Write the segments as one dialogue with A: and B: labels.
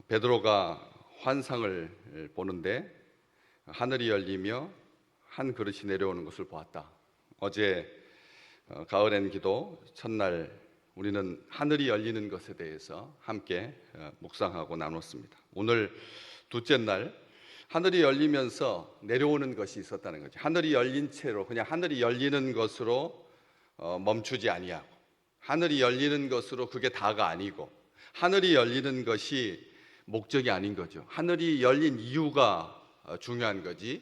A: 베드로가 환상을 보는데 하늘이 열리며 한 그릇이 내려오는 것을 보았다. 어제 가을엔 기도 첫날 우리는 하늘이 열리는 것에 대해서 함께 묵상하고 나눴습니다. 오늘 둘째 날 하늘이 열리면서 내려오는 것이 있었다는 거죠. 하늘이 열린 채로 그냥 하늘이 열리는 것으로 멈추지 아니하고, 하늘이 열리는 것으로 그게 다가 아니고, 하늘이 열리는 것이 목적이 아닌 거죠. 하늘이 열린 이유가 중요한 거지,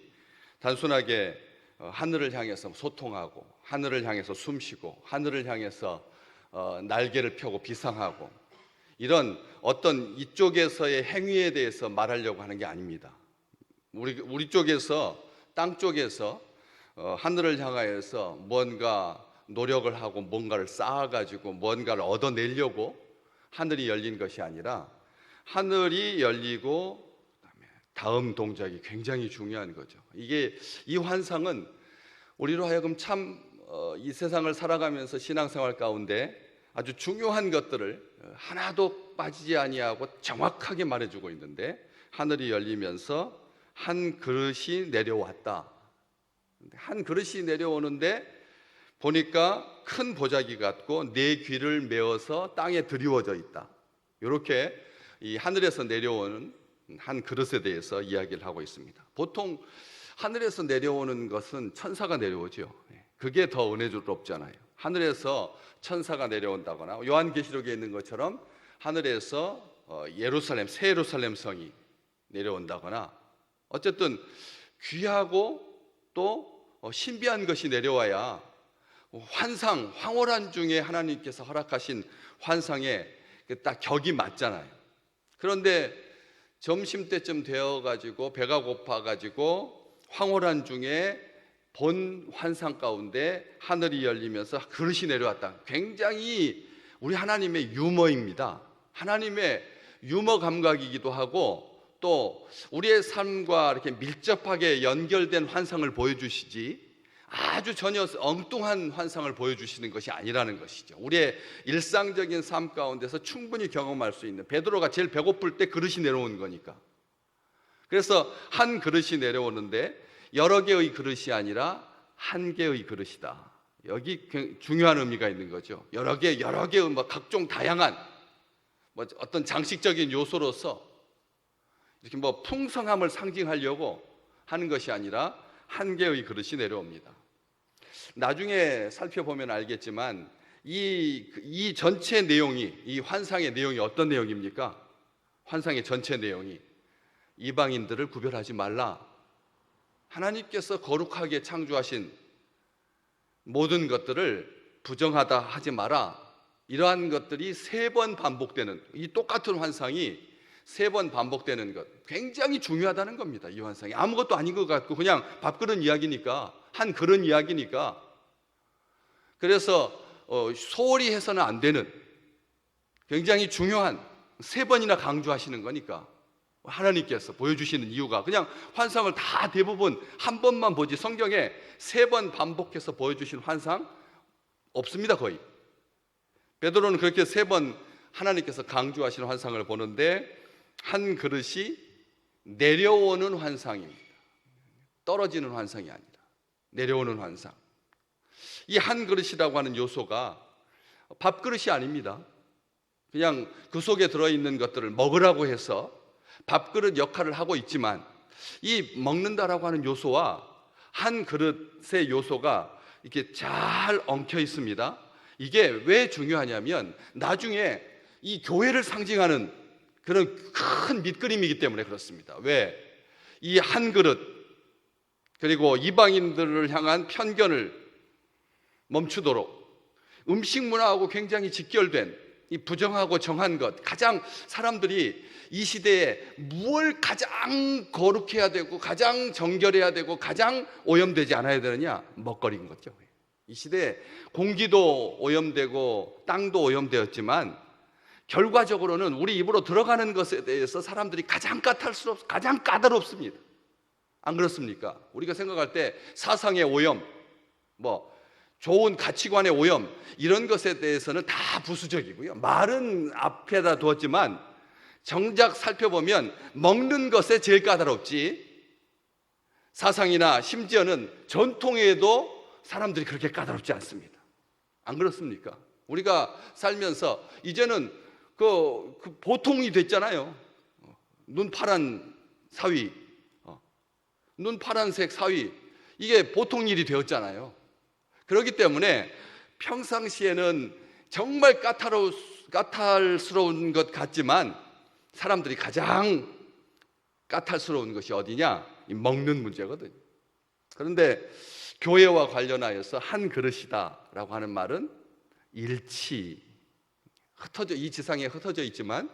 A: 단순하게 하늘을 향해서 소통하고, 하늘을 향해서 숨쉬고, 하늘을 향해서 날개를 펴고 비상하고, 이런 어떤 이쪽에서의 행위에 대해서 말하려고 하는 게 아닙니다. 우리 쪽에서, 땅 쪽에서 하늘을 향하여서 뭔가 노력을 하고 뭔가를 쌓아가지고 뭔가를 얻어내려고 하늘이 열린 것이 아니라, 하늘이 열리고 다음 동작이 굉장히 중요한 거죠. 이 환상은 우리로 하여금 참 이 세상을 살아가면서 신앙생활 가운데 아주 중요한 것들을 하나도 빠지지 아니하고 정확하게 말해주고 있는데, 하늘이 열리면서 한 그릇이 내려왔다. 한 그릇이 내려오는데 보니까 큰 보자기 같고 네 귀를 메어서 땅에 드리워져 있다. 이렇게 이 하늘에서 내려오는 한 그릇에 대해서 이야기를 하고 있습니다. 보통 하늘에서 내려오는 것은 천사가 내려오죠. 그게 더 은혜롭잖아요. 하늘에서 천사가 내려온다거나, 요한계시록에 있는 것처럼 하늘에서 예루살렘, 새 예루살렘 성이 내려온다거나, 어쨌든 귀하고 또 신비한 것이 내려와야 환상, 황홀한 중에 하나님께서 허락하신 환상에 딱 격이 맞잖아요. 그런데 점심때쯤 되어가지고 배가 고파가지고 황홀한 중에 본 환상 가운데 하늘이 열리면서 그릇이 내려왔다. 굉장히 우리 하나님의 유머입니다. 하나님의 유머 감각이기도 하고, 또 우리의 삶과 이렇게 밀접하게 연결된 환상을 보여주시지, 아주 전혀 엉뚱한 환상을 보여주시는 것이 아니라는 것이죠. 우리의 일상적인 삶 가운데서 충분히 경험할 수 있는, 베드로가 제일 배고플 때 그릇이 내려온 거니까. 그래서 한 그릇이 내려오는데 여러 개의 그릇이 아니라 한 개의 그릇이다. 여기 중요한 의미가 있는 거죠. 여러 개의 각종 다양한 어떤 장식적인 요소로서 이렇게 풍성함을 상징하려고 하는 것이 아니라 한 개의 그릇이 내려옵니다. 나중에 살펴보면 알겠지만 이 전체 내용이, 이 환상의 내용이 어떤 내용입니까? 환상의 전체 내용이 이방인들을 구별하지 말라. 하나님께서 거룩하게 창조하신 모든 것들을 부정하다 하지 마라. 이러한 것들이 3번 반복되는, 이 똑같은 환상이 3번 반복되는 것, 굉장히 중요하다는 겁니다. 이 환상이 아무것도 아닌 것 같고 그냥 밥그릇 이야기니까, 한 그릇 이야기니까, 그래서 소홀히 해서는 안 되는 굉장히 중요한, 3번이나 강조하시는 거니까 하나님께서 보여주시는 이유가, 그냥 환상을 다 대부분 한 번만 보지 성경에 3번 반복해서 보여주신 환상 없습니다. 거의. 베드로는 그렇게 3번 하나님께서 강조하시는 환상을 보는데, 한 그릇이 내려오는 환상입니다. 떨어지는 환상이 아니라 내려오는 환상. 이 한 그릇이라고 하는 요소가 밥그릇이 아닙니다. 그냥 그 속에 들어있는 것들을 먹으라고 해서 밥그릇 역할을 하고 있지만, 이 먹는다라고 하는 요소와 한 그릇의 요소가 이렇게 잘 엉켜 있습니다. 이게 왜 중요하냐면 나중에 이 교회를 상징하는 그런 큰 밑그림이기 때문에 그렇습니다. 왜? 이 한 그릇, 그리고 이방인들을 향한 편견을 멈추도록 음식 문화하고 굉장히 직결된 이 부정하고 정한 것, 가장 사람들이 이 시대에 무엇을 가장 거룩해야 되고 가장 정결해야 되고 가장 오염되지 않아야 되느냐? 먹거리인 거죠. 이 시대에 공기도 오염되고 땅도 오염되었지만 결과적으로는 우리 입으로 들어가는 것에 대해서 사람들이 가장 까다롭습니다. 안 그렇습니까? 우리가 생각할 때 사상의 오염, 좋은 가치관의 오염, 이런 것에 대해서는 다 부수적이고요. 말은 앞에다 두었지만 정작 살펴보면 먹는 것에 제일 까다롭지, 사상이나 심지어는 전통에도 사람들이 그렇게 까다롭지 않습니다. 안 그렇습니까? 우리가 살면서 이제는 그 보통이 됐잖아요. 눈 파란 사위, 눈 파란색 사위, 이게 보통 일이 되었잖아요. 그렇기 때문에 평상시에는 정말 까탈스러운 것 같지만 사람들이 가장 까탈스러운 것이 어디냐? 이 먹는 문제거든요. 그런데 교회와 관련하여서 한 그릇이다라고 하는 말은 일치, 흩어져, 이 지상에 흩어져 있지만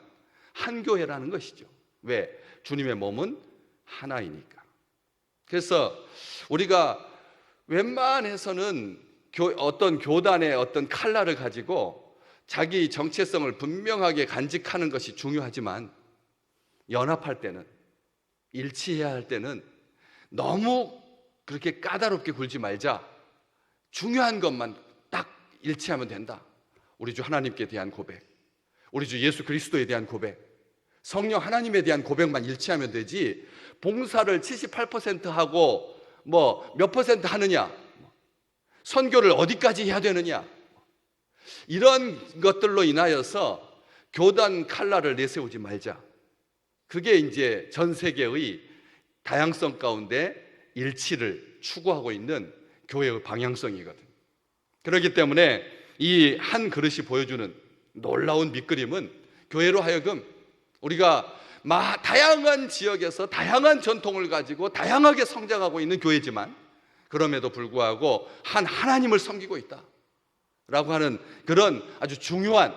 A: 한 교회라는 것이죠. 왜? 주님의 몸은 하나이니까. 그래서 우리가 웬만해서는 어떤 교단의 어떤 칼날을 가지고 자기 정체성을 분명하게 간직하는 것이 중요하지만, 연합할 때는, 일치해야 할 때는 너무 그렇게 까다롭게 굴지 말자. 중요한 것만 딱 일치하면 된다. 우리 주 하나님께 대한 고백, 우리 주 예수 그리스도에 대한 고백, 성령 하나님에 대한 고백만 일치하면 되지, 봉사를 78% 하고 뭐 몇 퍼센트 하느냐, 선교를 어디까지 해야 되느냐, 이런 것들로 인하여서 교단 칼날을 내세우지 말자. 그게 이제 전 세계의 다양성 가운데 일치를 추구하고 있는 교회의 방향성이거든요. 그렇기 때문에 이 한 그릇이 보여주는 놀라운 밑그림은 교회로 하여금 우리가 다양한 지역에서 다양한 전통을 가지고 다양하게 성장하고 있는 교회지만, 그럼에도 불구하고 한 하나님을 섬기고 있다 라고 하는 그런 아주 중요한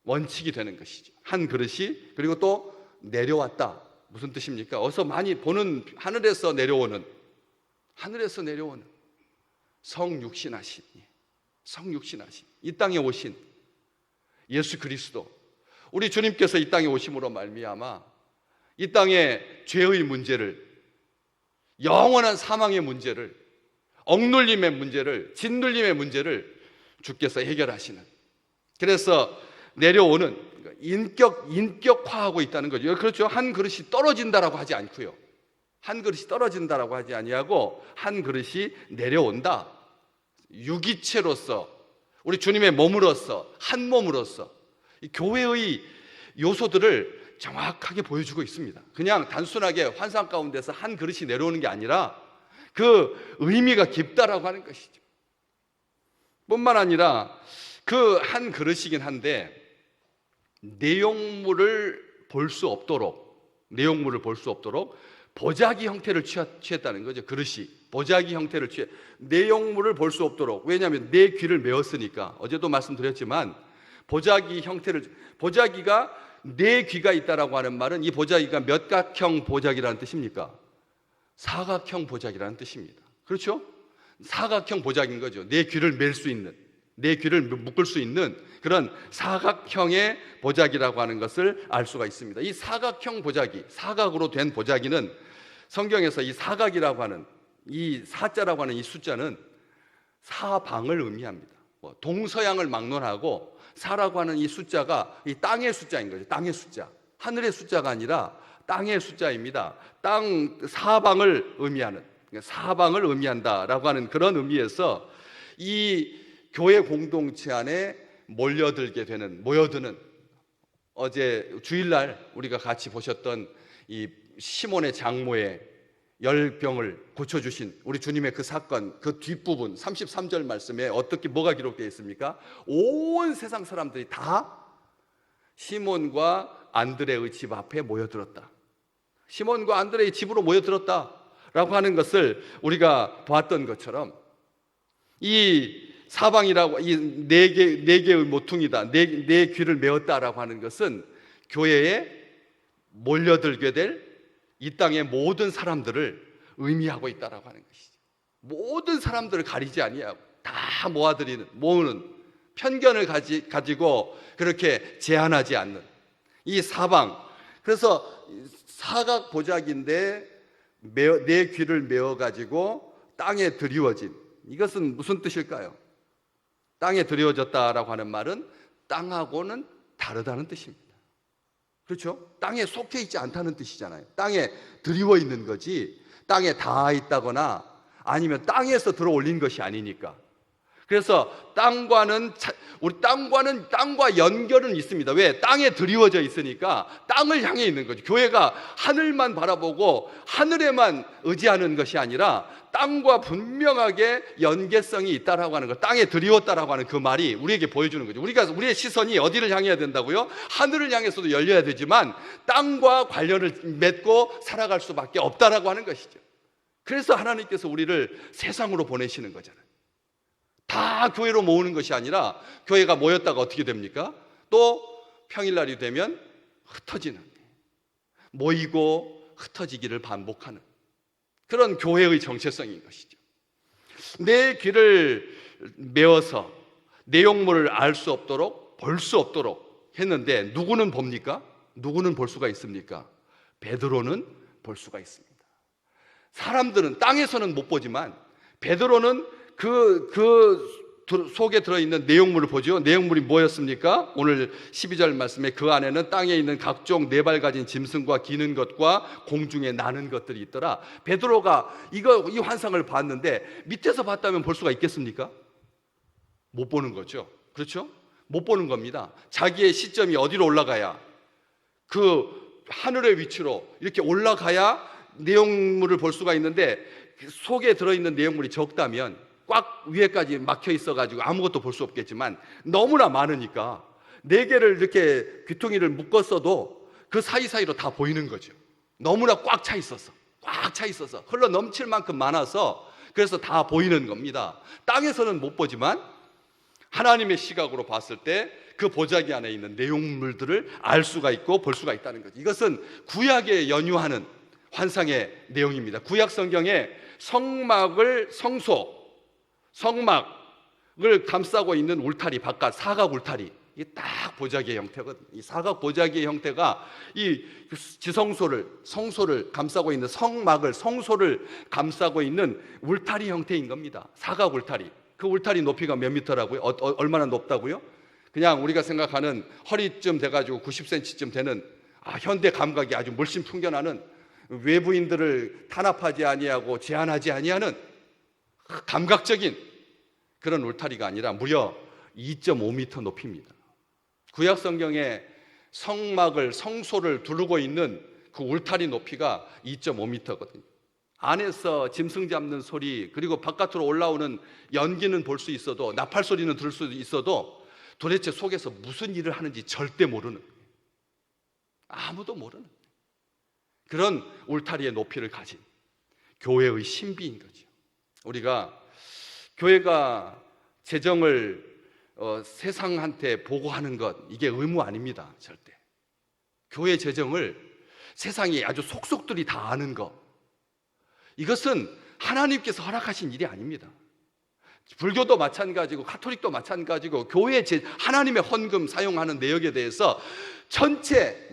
A: 원칙이 되는 것이죠. 한 그릇이, 그리고 또 내려왔다. 무슨 뜻입니까? 어서 많이 보는, 하늘에서 내려오는 성육신하신, 이 땅에 오신 예수 그리스도, 우리 주님께서 이 땅에 오심으로 말미암아 이 땅의 죄의 문제를, 영원한 사망의 문제를, 억눌림의 문제를, 짓눌림의 문제를 주께서 해결하시는, 그래서 내려오는, 인격화하고 있다는 거죠. 그렇죠. 한 그릇이 떨어진다라고 하지 않고요. 한 그릇이 떨어진다라고 하지 아니하고 한 그릇이 내려온다. 유기체로서, 우리 주님의 몸으로서, 한 몸으로서 이 교회의 요소들을 정확하게 보여주고 있습니다. 그냥 단순하게 환상 가운데서 한 그릇이 내려오는 게 아니라 그 의미가 깊다라고 하는 것이죠. 뿐만 아니라 그 한 그릇이긴 한데 내용물을 볼 수 없도록 보자기 형태를 취했다는 거죠. 그릇이 보자기 형태를 내용물을 볼 수 없도록. 왜냐하면 내 귀를 메었으니까. 어제도 말씀드렸지만 보자기가 네 귀가 있다라고 하는 말은, 이 보자기가 몇 각형 보자기라는 뜻입니까? 사각형 보자기라는 뜻입니다. 그렇죠? 사각형 보자기인 거죠. 내 귀를 맬 수 있는, 내 귀를 묶을 수 있는 그런 사각형의 보자기라고 하는 것을 알 수가 있습니다. 이 사각형 보자기, 사각으로 된 보자기는 성경에서 이 사각이라고 하는, 이 사자라고 하는 이 숫자는 사방을 의미합니다. 동서양을 막론하고 사라고 하는 이 숫자가 이 땅의 숫자인 거죠. 땅의 숫자, 하늘의 숫자가 아니라 땅의 숫자입니다. 땅 사방을 의미하는, 사방을 의미한다라고 하는 그런 의미에서 이 교회 공동체 안에 모여드는, 어제 주일날 우리가 같이 보셨던 이 시몬의 장모의 열병을 고쳐주신 우리 주님의 그 사건, 그 뒷부분 33절 말씀에 뭐가 기록되어 있습니까? 온 세상 사람들이 다 시몬과 안드레의 집 앞에 모여들었다. 시몬과 안드레의 집으로 모여들었다라고 하는 것을 우리가 봤던 것처럼, 이 사방이라고, 이 네 개의 모퉁이다, 네 귀를 메었다라고 하는 것은 교회에 몰려들게 될 이 땅의 모든 사람들을 의미하고 있다라고 하는 것이죠. 모든 사람들을 가리지 아니하고 다 모으는, 편견을 가지고 그렇게 제한하지 않는 이 사방. 그래서 사각 보자기인데 내 귀를 메어 가지고 땅에 드리워진, 이것은 무슨 뜻일까요? 땅에 드리워졌다라고 하는 말은 땅하고는 다르다는 뜻입니다. 그렇죠? 땅에 속해 있지 않다는 뜻이잖아요. 땅에 드리워 있는 거지 땅에 닿아 있다거나 아니면 땅에서 들어 올린 것이 아니니까. 그래서 우리 땅과 연결은 있습니다. 왜? 땅에 드리워져 있으니까 땅을 향해 있는 거죠. 교회가 하늘만 바라보고 하늘에만 의지하는 것이 아니라 땅과 분명하게 연계성이 있다라고 하는 것, 땅에 드리웠다라고 하는 그 말이 우리에게 보여주는 거죠. 우리의 시선이 어디를 향해야 된다고요? 하늘을 향해서도 열려야 되지만 땅과 관련을 맺고 살아갈 수밖에 없다라고 하는 것이죠. 그래서 하나님께서 우리를 세상으로 보내시는 거잖아요. 다 교회로 모으는 것이 아니라 교회가 모였다가 어떻게 됩니까? 또 평일날이 되면 흩어지는, 모이고 흩어지기를 반복하는 그런 교회의 정체성인 것이죠. 내 귀를 메워서 내용물을 알 수 없도록, 볼 수 없도록 했는데 누구는 봅니까? 누구는 볼 수가 있습니까? 베드로는 볼 수가 있습니다. 사람들은 땅에서는 못 보지만 베드로는 그 속에 들어있는 내용물을 보죠. 내용물이 뭐였습니까? 오늘 12절 말씀에 그 안에는 땅에 있는 각종 네 발 가진 짐승과 기는 것과 공중에 나는 것들이 있더라. 베드로가 이 환상을 봤는데 밑에서 봤다면 볼 수가 있겠습니까? 못 보는 거죠. 그렇죠? 못 보는 겁니다. 자기의 시점이 어디로 올라가야, 그 하늘의 위치로 이렇게 올라가야 내용물을 볼 수가 있는데 속에 들어있는 내용물이 적다면 꽉 위에까지 막혀 있어가지고 아무것도 볼 수 없겠지만 너무나 많으니까 4개를 이렇게 귀퉁이를 묶었어도 그 사이사이로 다 보이는 거죠. 너무나 꽉 차 있어서 흘러 넘칠 만큼 많아서 그래서 다 보이는 겁니다. 땅에서는 못 보지만 하나님의 시각으로 봤을 때 그 보자기 안에 있는 내용물들을 알 수가 있고 볼 수가 있다는 거죠. 이것은 구약에 연유하는 환상의 내용입니다. 구약 성경에 성막을 감싸고 있는 울타리 바깥, 사각 울타리, 이게 딱 보자기의 형태거든요. 이 사각 보자기의 형태가 이 성소를 감싸고 있는 성소를 감싸고 있는 울타리 형태인 겁니다. 사각 울타리. 그 울타리 높이가 몇 미터라고요? 얼마나 높다고요? 그냥 우리가 생각하는 허리쯤 돼가지고 90cm쯤 되는 현대 감각이 아주 물씬 풍겨나는, 외부인들을 탄압하지 아니하고 제한하지 아니하는 감각적인 그런 울타리가 아니라 무려 2.5m 높이입니다. 구약 성경에 성소를 두르고 있는 그 울타리 높이가 2.5m거든요. 안에서 짐승 잡는 소리, 그리고 바깥으로 올라오는 연기는 볼 수 있어도, 나팔 소리는 들을 수 있어도 도대체 속에서 무슨 일을 하는지 절대 모르는, 아무도 모르는 그런 울타리의 높이를 가진 교회의 신비인 거죠. 우리가 교회가 재정을 세상한테 보고하는 것, 이게 의무 아닙니다. 절대. 교회 재정을 세상이 아주 속속들이 다 아는 것, 이것은 하나님께서 허락하신 일이 아닙니다. 불교도 마찬가지고 카톨릭도 마찬가지고 교회 하나님의 헌금 사용하는 내역에 대해서 전체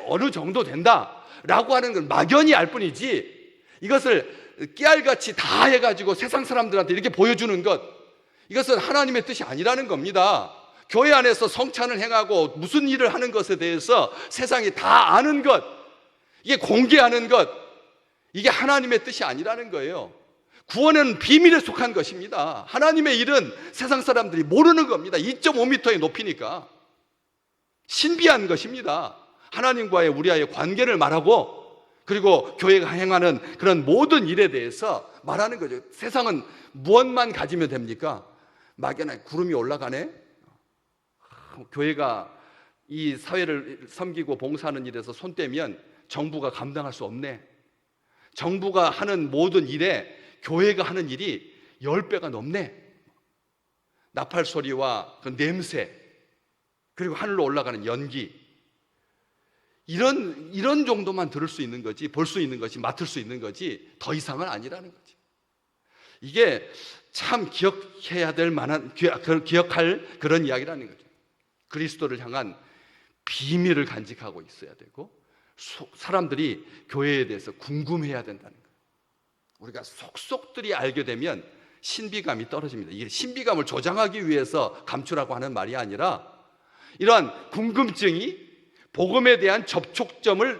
A: 어느 정도 된다라고 하는 건 막연히 알 뿐이지, 이것을 깨알같이 다 해가지고 세상 사람들한테 이렇게 보여주는 것, 이것은 하나님의 뜻이 아니라는 겁니다. 교회 안에서 성찬을 행하고 무슨 일을 하는 것에 대해서 세상이 다 아는 것, 이게 공개하는 것, 이게 하나님의 뜻이 아니라는 거예요. 구원은 비밀에 속한 것입니다. 하나님의 일은 세상 사람들이 모르는 겁니다. 2.5m의 높이니까 신비한 것입니다. 하나님과의 우리와의 관계를 말하고, 그리고 교회가 행하는 그런 모든 일에 대해서 말하는 거죠. 세상은 무엇만 가지면 됩니까? 막연하게 구름이 올라가네? 교회가 이 사회를 섬기고 봉사하는 일에서 손 떼면 정부가 감당할 수 없네. 정부가 하는 모든 일에 교회가 하는 일이 10배가 넘네. 나팔 소리와 그 냄새, 그리고 하늘로 올라가는 연기, 이런 정도만 들을 수 있는 거지, 볼 수 있는 거지, 맡을 수 있는 거지, 더 이상은 아니라는 거지. 이게 참 기억해야 될 만한, 기억할 그런 이야기라는 거죠. 그리스도를 향한 비밀을 간직하고 있어야 되고, 사람들이 교회에 대해서 궁금해야 된다는 거예요. 우리가 속속들이 알게 되면 신비감이 떨어집니다. 이게 신비감을 조장하기 위해서 감추라고 하는 말이 아니라, 이러한 궁금증이 복음에 대한 접촉점을,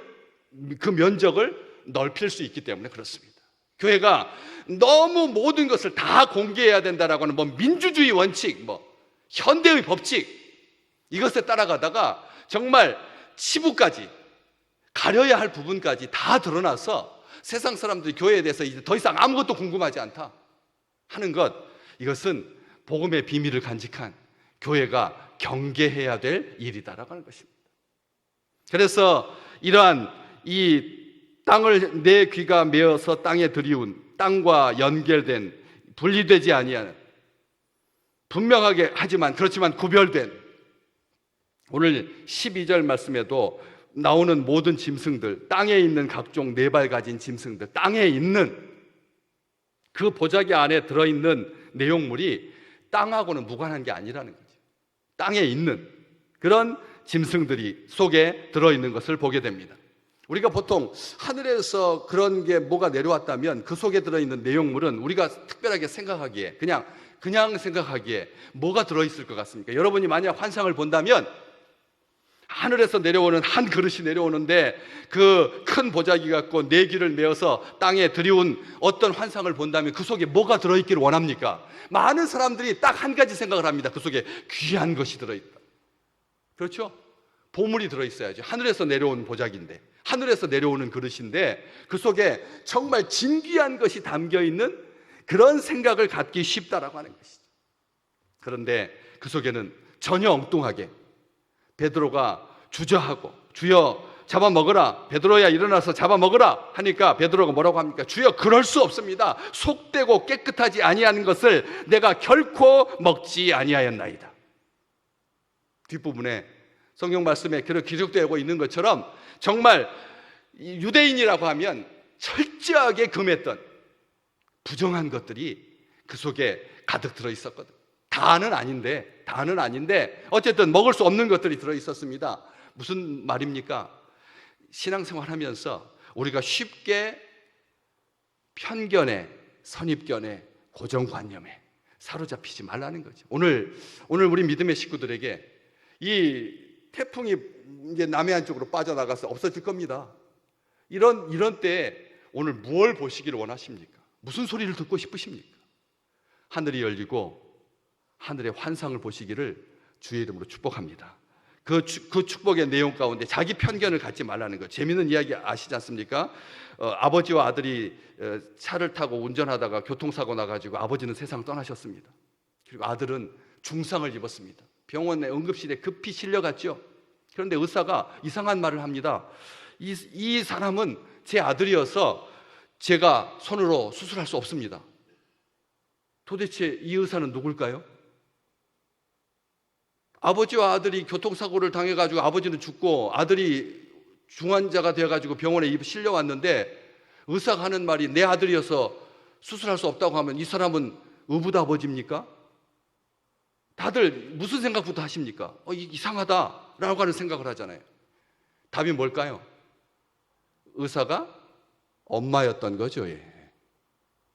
A: 그 면적을 넓힐 수 있기 때문에 그렇습니다. 교회가 너무 모든 것을 다 공개해야 된다라고 하는 민주주의 원칙, 현대의 법칙, 이것에 따라가다가 정말 치부까지, 가려야 할 부분까지 다 드러나서 세상 사람들이 교회에 대해서 이제 더 이상 아무것도 궁금하지 않다 하는 것, 이것은 복음의 비밀을 간직한 교회가 경계해야 될 일이다라고 하는 것입니다. 그래서 이러한 이 땅을 내 귀가 메어서 땅에 들이운, 땅과 연결된, 분리되지 아니하는, 분명하게 하지만 그렇지만 구별된, 오늘 12절 말씀에도 나오는 모든 짐승들, 땅에 있는 각종 네 발 가진 짐승들, 땅에 있는 그 보자기 안에 들어있는 내용물이 땅하고는 무관한 게 아니라는 거죠. 땅에 있는 그런 짐승들이 속에 들어있는 것을 보게 됩니다. 우리가 보통 하늘에서 그런 게 뭐가 내려왔다면 그 속에 들어있는 내용물은 우리가 특별하게 생각하기에, 그냥 생각하기에 뭐가 들어있을 것 같습니까? 여러분이 만약 환상을 본다면 하늘에서 내려오는 한 그릇이 내려오는데 그 큰 보자기 갖고 네 귀를 메어서 땅에 들이운 어떤 환상을 본다면 그 속에 뭐가 들어있기를 원합니까? 많은 사람들이 딱 한 가지 생각을 합니다. 그 속에 귀한 것이 들어있다. 그렇죠? 보물이 들어있어야죠. 하늘에서 내려온 보자기인데, 하늘에서 내려오는 그릇인데 그 속에 정말 진귀한 것이 담겨있는 그런 생각을 갖기 쉽다라고 하는 것이죠. 그런데 그 속에는 전혀 엉뚱하게 베드로가 주저하고, 주여 잡아먹으라, 베드로야 일어나서 잡아먹으라 하니까 베드로가 뭐라고 합니까? 주여 그럴 수 없습니다. 속되고 깨끗하지 아니한 것을 내가 결코 먹지 아니하였나이다. 뒷부분에 성경 말씀에 그렇게 기록되고 있는 것처럼 정말 유대인이라고 하면 철저하게 금했던 부정한 것들이 그 속에 가득 들어있었거든. 다는 아닌데 어쨌든 먹을 수 없는 것들이 들어있었습니다. 무슨 말입니까? 신앙생활 하면서 우리가 쉽게 편견에, 선입견에, 고정관념에 사로잡히지 말라는 거죠. 오늘 우리 믿음의 식구들에게 이 태풍이 이제 남해안 쪽으로 빠져나가서 없어질 겁니다. 이런 때 오늘 무엇을 보시기를 원하십니까? 무슨 소리를 듣고 싶으십니까? 하늘이 열리고 하늘의 환상을 보시기를 주의 이름으로 축복합니다. 그 축복의 내용 가운데 자기 편견을 갖지 말라는 것. 재미있는 이야기 아시지 않습니까? 아버지와 아들이 차를 타고 운전하다가 교통사고 나가지고 아버지는 세상 떠나셨습니다. 그리고 아들은 중상을 입었습니다. 병원의 응급실에 급히 실려갔죠. 그런데 의사가 이상한 말을 합니다. 이 사람은 제 아들이어서 제가 손으로 수술할 수 없습니다. 도대체 이 의사는 누굴까요? 아버지와 아들이 교통사고를 당해가지고 아버지는 죽고 아들이 중환자가 되어가지고 병원에 실려왔는데 의사가 하는 말이 내 아들이어서 수술할 수 없다고 하면 이 사람은 의붓아버지입니까? 다들 무슨 생각부터 하십니까? 이상하다라고 하는 생각을 하잖아요. 답이 뭘까요? 의사가 엄마였던 거죠. 예.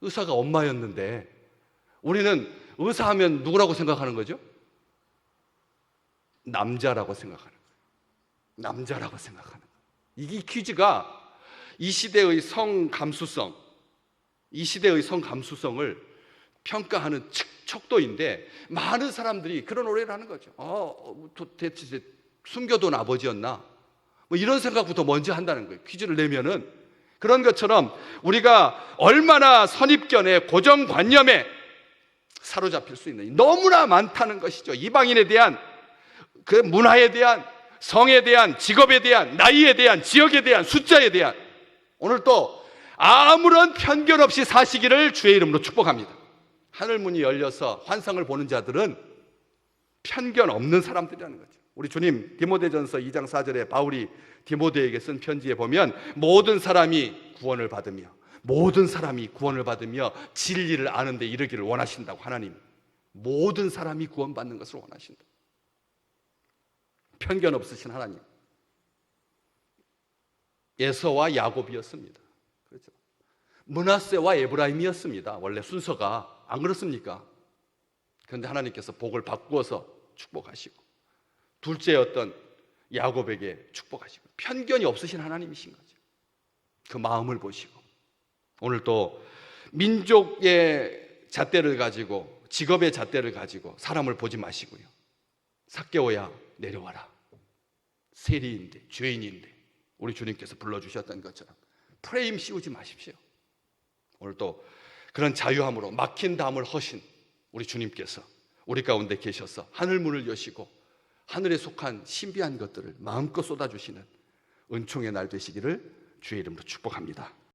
A: 의사가 엄마였는데 우리는 의사하면 누구라고 생각하는 거죠? 남자라고 생각하는 거예요. 남자라고 생각하는 거예요. 이 퀴즈가 이 시대의 성감수성을 평가하는 척도인데 많은 사람들이 그런 오해를 하는 거죠. 대체 숨겨둔 아버지였나? 이런 생각부터 먼저 한다는 거예요. 퀴즈를 내면은. 그런 것처럼 우리가 얼마나 선입견에 고정관념에 사로잡힐 수 있는 너무나 많다는 것이죠. 이방인에 대한 그 문화에 대한, 성에 대한, 직업에 대한, 나이에 대한, 지역에 대한, 숫자에 대한, 오늘 또 아무런 편견 없이 사시기를 주의 이름으로 축복합니다. 하늘문이 열려서 환상을 보는 자들은 편견 없는 사람들이라는 거죠. 우리 주님 디모데전서 2장 4절에 바울이 디모데에게 쓴 편지에 보면 모든 사람이 구원을 받으며 진리를 아는 데 이르기를 원하신다고. 하나님 모든 사람이 구원받는 것을 원하신다. 편견 없으신 하나님. 에서와 야곱이었습니다. 그렇죠. 므낫세와 에브라임이었습니다. 원래 순서가. 안 그렇습니까? 그런데 하나님께서 복을 바꾸어서 축복하시고 둘째였던 야곱에게 축복하시고 편견이 없으신 하나님이신 거죠. 그 마음을 보시고 오늘 또 민족의 잣대를 가지고 직업의 잣대를 가지고 사람을 보지 마시고요. 삭개오야 내려와라. 세리인데 죄인인데 우리 주님께서 불러주셨던 것처럼 프레임 씌우지 마십시오. 오늘 또 그런 자유함으로 막힌 담을 허신 우리 주님께서 우리 가운데 계셔서 하늘 문을 여시고 하늘에 속한 신비한 것들을 마음껏 쏟아주시는 은총의 날 되시기를 주의 이름으로 축복합니다.